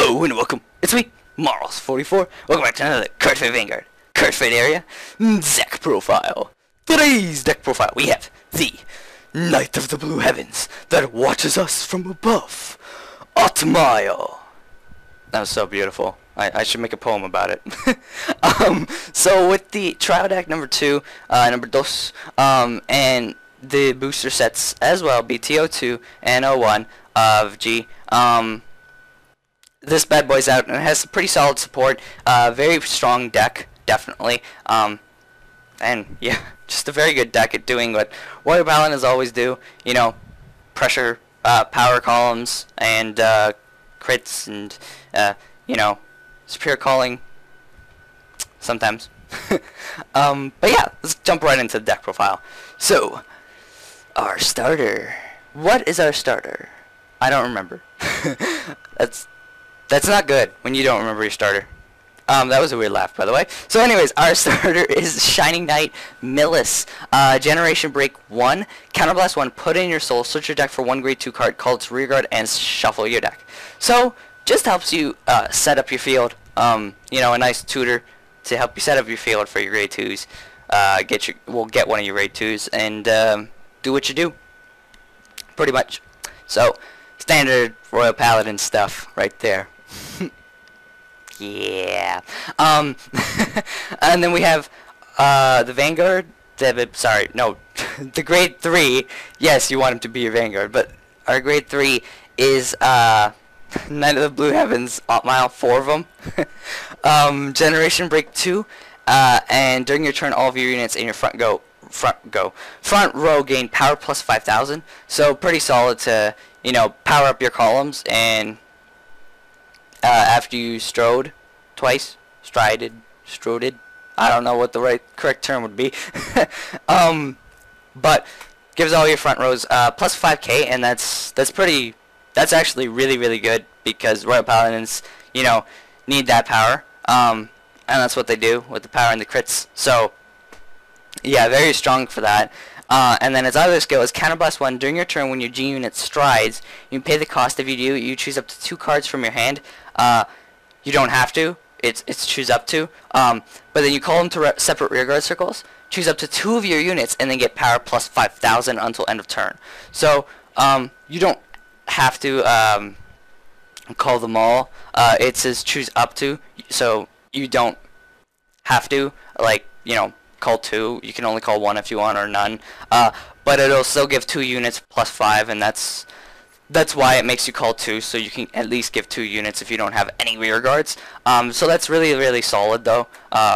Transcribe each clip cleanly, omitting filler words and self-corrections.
Hello and welcome. It's me, Marls44. Welcome back to another Cardfight Vanguard. Cardfight area, deck profile. Today's deck profile, we have the Knight of the Blue Heavens that watches us from above. Altmile. That was so beautiful. I should make a poem about it. So with the trial deck number 2, number dos, and the booster sets as well, BTO2 and 01 of G, this bad boy's out and it has pretty solid support, very strong deck, definitely, and yeah, just a very good deck at doing what Warrior Paladins always do, you know, pressure, power columns, and crits, and, you know, superior calling, sometimes. But yeah, let's jump right into the deck profile. So, our starter. What is our starter? I don't remember. That's not good when you don't remember your starter. That was a weird laugh, by the way. So anyways, our starter is Shining Knight Millius. Generation Break 1. Counterblast 1. Put in your soul. Search your deck for one grade 2 card. Call its rearguard and shuffle your deck. So, just helps you set up your field. You know, a nice tutor to help you set up your field for your grade 2s. We'll get one of your grade 2s and do what you do. Pretty much. So, standard Royal Paladin stuff right there. Yeah. And then we have the Vanguard. Sorry, no, the grade 3. Yes, you want him to be your Vanguard, but our grade 3 is Knight of the Blue Heavens, Altmile, 4 of them. Generation Break 2, and during your turn, all of your units in your front row gain power plus 5,000. So pretty solid to, you know, power up your columns, and after you strode twice, strided, I don't know what the correct term would be. But gives all your front rows plus 5k, and that's actually really good, because Royal Paladins, you know, need that power, and that's what they do with the power and the crits. So yeah, very strong for that. And then its other skill is Counterblast 1. During your turn, when your G unit strides, you pay the cost. If you do, you choose up to 2 cards from your hand. You don't have to. It's choose up to. But then you call them to separate rearguard circles. Choose up to 2 of your units, and then get power plus 5,000 until end of turn. So you don't have to call them all. It says choose up to, so you don't have to, like, you know, call 2. You can only call 1 if you want, or none. But it'll still give 2 units plus 5, and that's why it makes you call 2, so you can at least give 2 units if you don't have any rear guards. So that's really solid, though,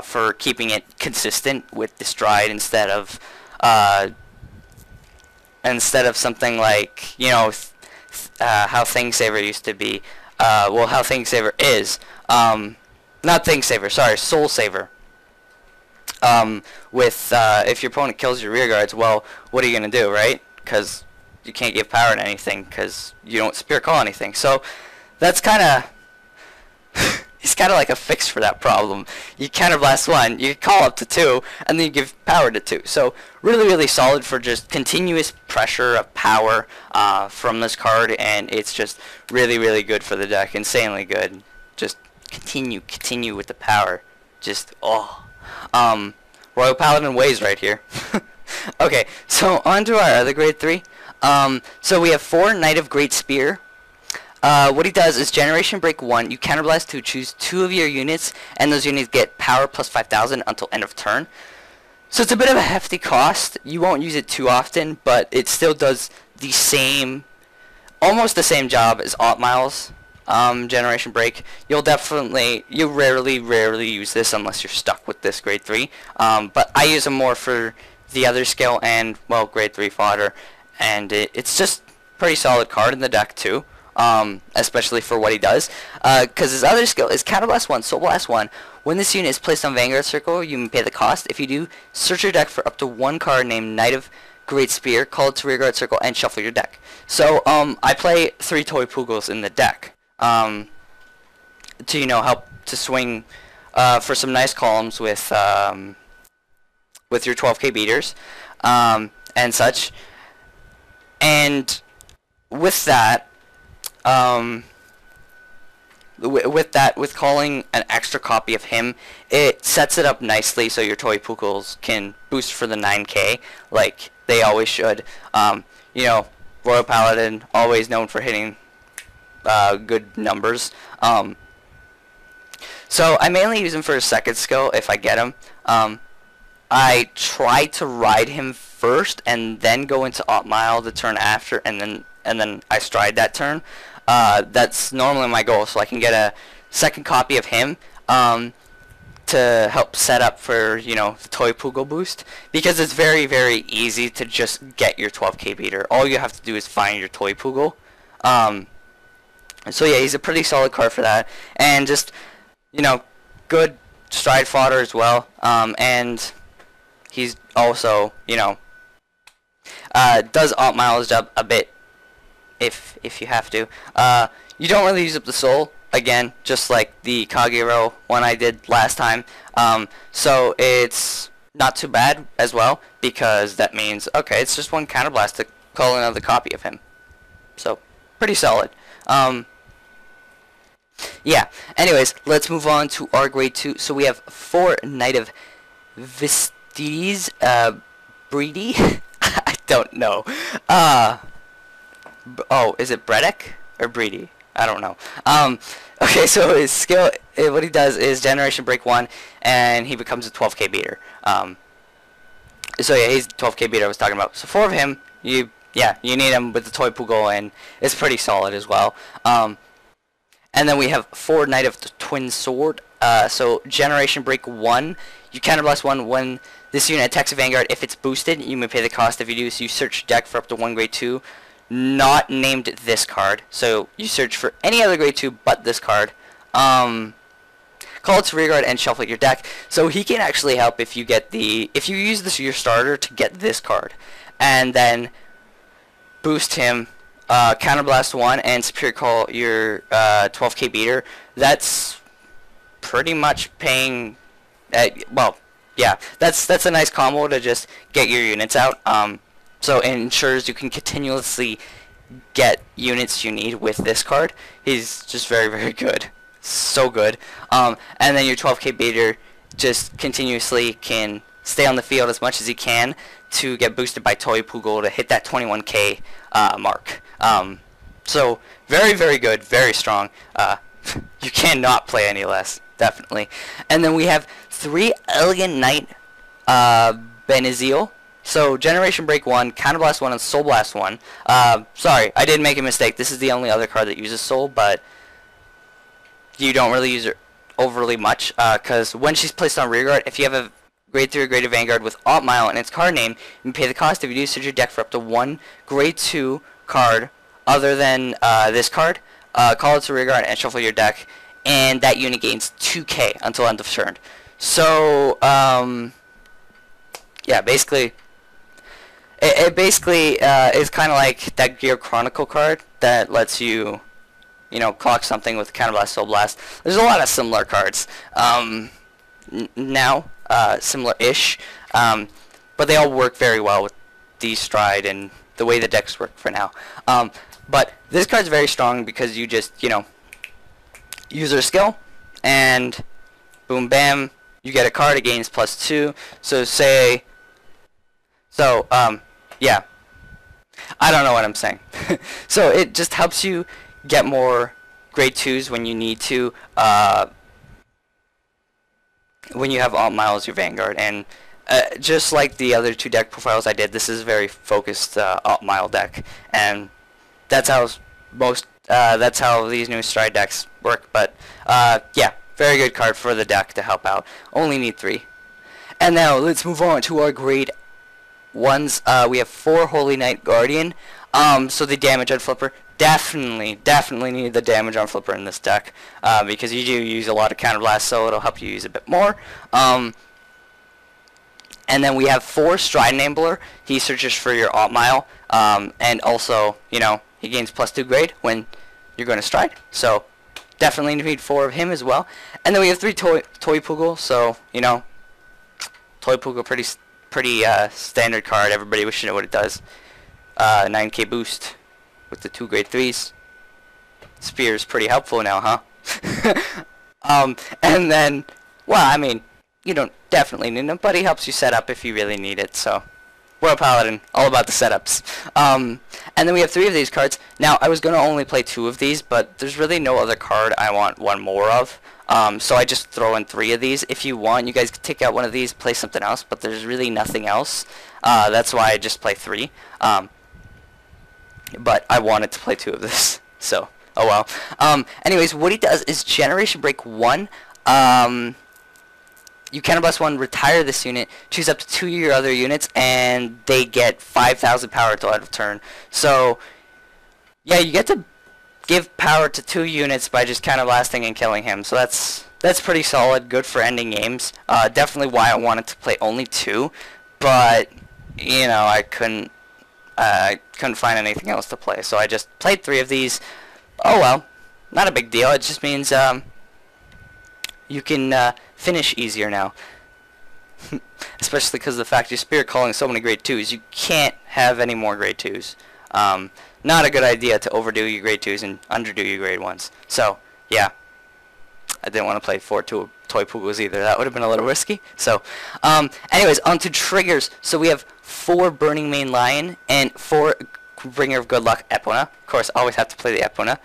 for keeping it consistent with the stride, instead of something like, you know, how Thingsaver used to be. Well, how Thingsaver is. Not Thingsaver, sorry, Soul Saver. If your opponent kills your rear guards, well, what are you going to do, right? Because you can't give power to anything, because you don't spear call anything. So that's kind of it's kind of like a fix for that problem. You counterblast 1, you call up to 2, and then you give power to 2. So really solid for just continuous pressure of power from this card, and it's just really good for the deck. Insanely good. Just continue with the power. Just Royal Paladin ways right here. Okay, so on to our other grade 3. So we have 4 Knight of Greatspear. What he does is Generation Break 1, you Counterblast 2, choose 2 of your units, and those units get power plus 5,000 until end of turn. So it's a bit of a hefty cost. You won't use it too often, but it still does the same, almost the same job as Altmile's Generation Break. You rarely use this unless you're stuck with this grade 3. But I use them more for the other skill and, well, grade 3 fodder. And it's just pretty solid card in the deck too, especially for what he does. Because his other skill is Counterblast 1, Soul Blast 1. When this unit is placed on Vanguard Circle, you may pay the cost. If you do, search your deck for up to 1 card named Knight of Greatspear, call it to Rearguard Circle, and shuffle your deck. So I play 3 Toypugals in the deck to, you know, help to swing for some nice columns with your 12k beaters and such. And with that, with calling an extra copy of him, it sets it up nicely so your Toypugals can boost for the 9k like they always should. You know, Royal Paladin, always known for hitting good numbers. So I mainly use him for his second skill if I get him. I try to ride him first and then go into Altmile the turn after, and then I stride that turn. That's normally my goal, so I can get a second copy of him to help set up for, you know, the Toypugal boost, because it's very, very easy to just get your 12k beater. All you have to do is find your Toypugal. So yeah, he's a pretty solid card for that, and just, you know, good stride fodder as well. And he's also, you know, does Altmile his job a bit if you have to. You don't really use up the soul, again, just like the Kagero one I did last time. So it's not too bad as well, because that means, okay, it's just one counterblast to call another copy of him. So, pretty solid. Yeah, anyways, let's move on to our grade 2. So we have 4 Knight of Greatspear, Brede? I don't know. Oh, is it Brede or Brede? I don't know. Okay, so his skill, what he does is Generation Break 1, and he becomes a 12k beater. So yeah, he's 12k beater I was talking about. So 4 of him, you need him with the Toypugal, and it's pretty solid as well. And then we have 4 Knight of the Twin Sword. So Generation Break 1, you counterblast 1 when this unit attacks a Vanguard. If it's boosted, you may pay the cost. If you do, so you search deck for up to 1 grade 2, not named this card. So you search for any other grade 2 but this card. Call it to rearguard and shuffle your deck. So he can actually help if you get if you use this your starter to get this card, and then boost him, counterblast 1 and superior call your 12k beater. That's pretty much paying. Well, yeah, that's a nice combo to just get your units out. So it ensures you can continuously get units you need with this card. He's just very, very good. So good. And then your 12k beater just continuously can stay on the field as much as he can to get boosted by Toypugal to hit that 21k mark. So very, very good, very strong. You cannot play any less, definitely. And then we have 3 Elegant Knight Benizel. So Generation Break 1, Counterblast 1, and Soul Blast 1. Sorry, I did make a mistake. This is the only other card that uses Soul, but you don't really use her overly much, because when she's placed on rearguard, if you have a grade 3 or greater Vanguard with Altmile in its card name, you pay the cost. If you do, search your deck for up to 1 grade 2 card other than this card, call it to rearguard and shuffle your deck, and that unit gains 2k until end of turn. So, yeah, basically, it basically is kind of like that Gear Chronicle card that lets you, you know, clock something with Counterblast, Soul Blast. There's a lot of similar cards now, similar-ish, but they all work very well with the Stride and the way the decks work for now. But this card's very strong because you just, you know, use their skill, and boom, bam, you get a card. It gains +2. So say, yeah, I don't know what I'm saying. So it just helps you get more grade 2s when you need to, when you have Altmile as your Vanguard. And just like the other 2 deck profiles I did, this is a very focused Altmile deck, and that's how that's how these new Stride decks work. But yeah, very good card for the deck to help out. Only need 3. And now let's move on to our grade 1s. We have 4 Holy Knight Guardian. So the damage on flipper, definitely need the damage on flipper in this deck, because you do use a lot of counterblast, so it'll help you use a bit more. And then we have 4 Stride Enabler. He searches for your Altmile, and also, you know, he gains +2 grade when you're going to Stride. So definitely need 4 of him as well. And then we have 3 Toypugal. So, you know, Toypugal pretty standard card. Everybody should know what it does. 9k boost with the 2 grade 3s. Spear is pretty helpful now, huh? And then, well, I mean, you don't definitely need them, but he helps you set up if you really need it. So, Royal Paladin, all about the setups. And then we have 3 of these cards. Now, I was going to only play 2 of these, but there's really no other card I want 1 more of. So I just throw in 3 of these. If you want, you guys can take out one of these, play something else, but there's really nothing else. That's why I just play 3. But I wanted to play 2 of this, so, oh well. Anyways, what he does is Generation Break 1. You Cannibalize 1, retire this unit, choose up to 2 of your other units, and they get 5,000 power until end of turn. So, yeah, you get to give power to 2 units by just Cannibalizing and killing him. So that's pretty solid, good for ending games. Definitely why I wanted to play only 2, but, you know, I couldn't find anything else to play. So I just played 3 of these. Oh well, not a big deal. It just means you can finish easier now. Especially because of the fact you're spirit calling so many grade 2s. You can't have any more grade 2s. Not a good idea to overdo your grade 2s and underdo your grade 1s. So, yeah. I didn't want to play 4 Toypugals either. That would have been a little risky. So, anyways, on to triggers. So we have 4 Burning Mane Lion and 4 Bringer of Good Luck Epona. Of course, always have to play the Epona.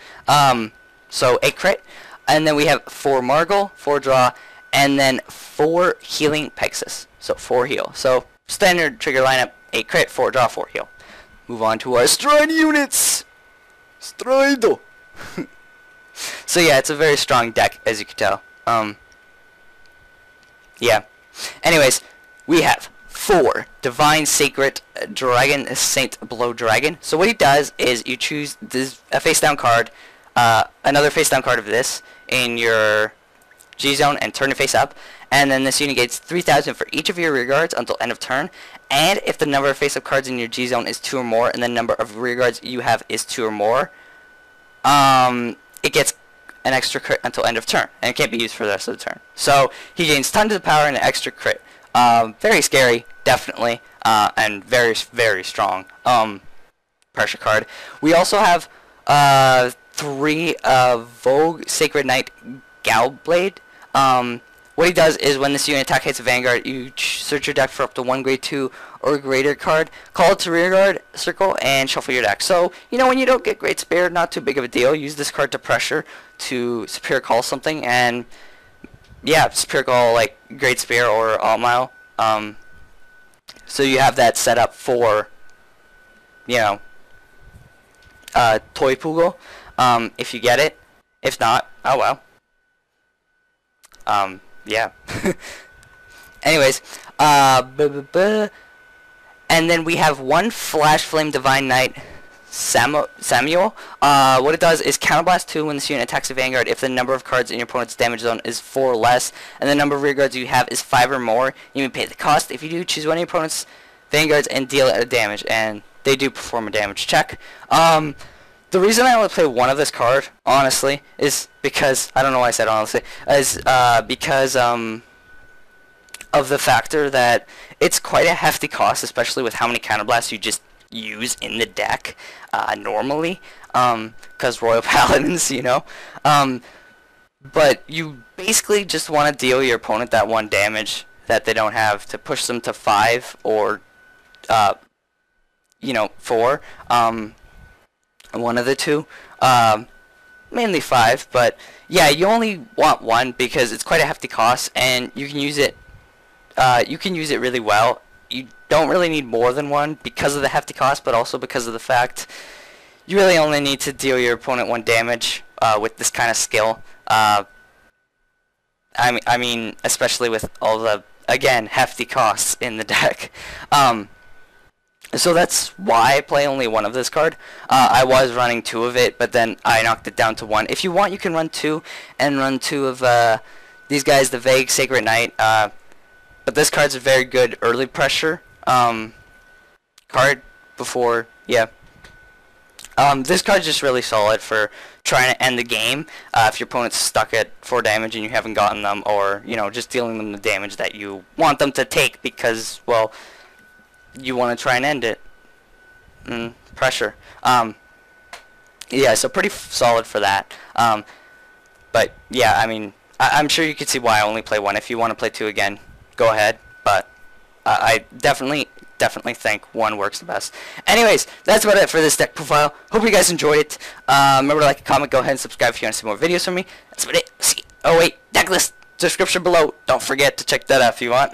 So 8 crit. And then we have 4 Margal, 4 draw, and then 4 Healing Pegasus. So 4 heal. So standard trigger lineup, 8 crit, 4 draw, 4 heal. Move on to our Stride units. Strido. So yeah, it's a very strong deck, as you can tell. Yeah. Anyways, we have 4 Divine Sacred Dragon Saint Blow Dragon. So what he does is you choose this a face down card, another face down card of this in your G zone and turn it face up, and then this unit gets 3,000 for each of your rear guards until end of turn. And if the number of face up cards in your G zone is 2 or more, and the number of rear guards you have is 2 or more, it gets an extra crit until end of turn, and it can't be used for the rest of the turn. So he gains tons of power and an extra crit. Very scary, definitely, and very, very strong pressure card. We also have 3 Vogue Sacred Knight Gablade. What he does is when this unit attack hits a Vanguard, you search your deck for up to 1 grade 2 or greater card, call it to rear guard circle, and shuffle your deck. So, you know, when you don't get Greatspear, not too big of a deal. Use this card to pressure to superior call something, and yeah, superior call like Greatspear or Altmile. So you have that set up for, you know, Toypugal, if you get it. If not, oh well. Yeah. Anyways, and then we have 1 Flash Flame Divine Knight Samuel. What it does is Counterblast 2 when this unit attacks a Vanguard if the number of cards in your opponent's damage zone is 4 or less, and the number of rear guards you have is 5 or more. You may pay the cost. If you do, choose one of your opponent's Vanguards and deal a damage, and they do perform a damage check. The reason I only play 1 of this card, honestly, is because, I don't know why I said honestly, is because of the factor that it's quite a hefty cost, especially with how many counterblasts you just use in the deck normally, because Royal Paladins, you know. But you basically just want to deal your opponent that 1 damage that they don't have to push them to 5 or, you know, 4. One of the 2, mainly 5, but yeah, you only want 1 because it's quite a hefty cost, and you can use it. You can use it really well. You don't really need more than 1 because of the hefty cost, but also because of the fact you really only need to deal your opponent 1 damage with this kind of skill. I mean, especially with all the, again, hefty costs in the deck. So that's why I play only 1 of this card. I was running 2 of it, but then I knocked it down to 1. If you want, you can run 2 and run 2 of these guys, the Vague Sacred Knight. But this card's a very good early pressure card before, yeah. This card's just really solid for trying to end the game if your opponent's stuck at 4 damage and you haven't gotten them, or, you know, just dealing them the damage that you want them to take because, well, you want to try and end it. Pressure. Yeah, so pretty solid for that. But yeah, I mean, I'm sure you could see why I only play one. If you want to play two again, go ahead. But I definitely think one works the best. Anyways, that's about it for this deck profile. Hope you guys enjoyed it. Remember to like, comment, go ahead and subscribe if you want to see more videos from me. That's about it. See. Oh wait, deck list description below. Don't forget to check that out if you want.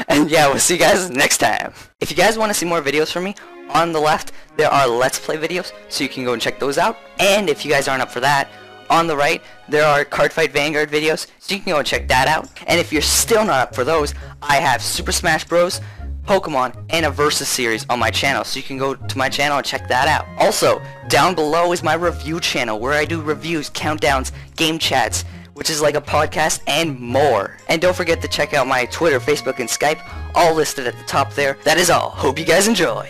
And yeah, we'll see you guys next time. If you guys want to see more videos from me, on the left there are Let's Play videos, so you can go and check those out. And if you guys aren't up for that, on the right there are Cardfight Vanguard videos, so you can go and check that out. And if you're still not up for those, I have Super Smash Bros, Pokemon, and a Versus series on my channel, so you can go to my channel and check that out. Also, down below is my review channel, where I do reviews, countdowns, game chats, which is like a podcast, and more. And don't forget to check out my Twitter, Facebook, and Skype, all listed at the top there. That is all. Hope you guys enjoy.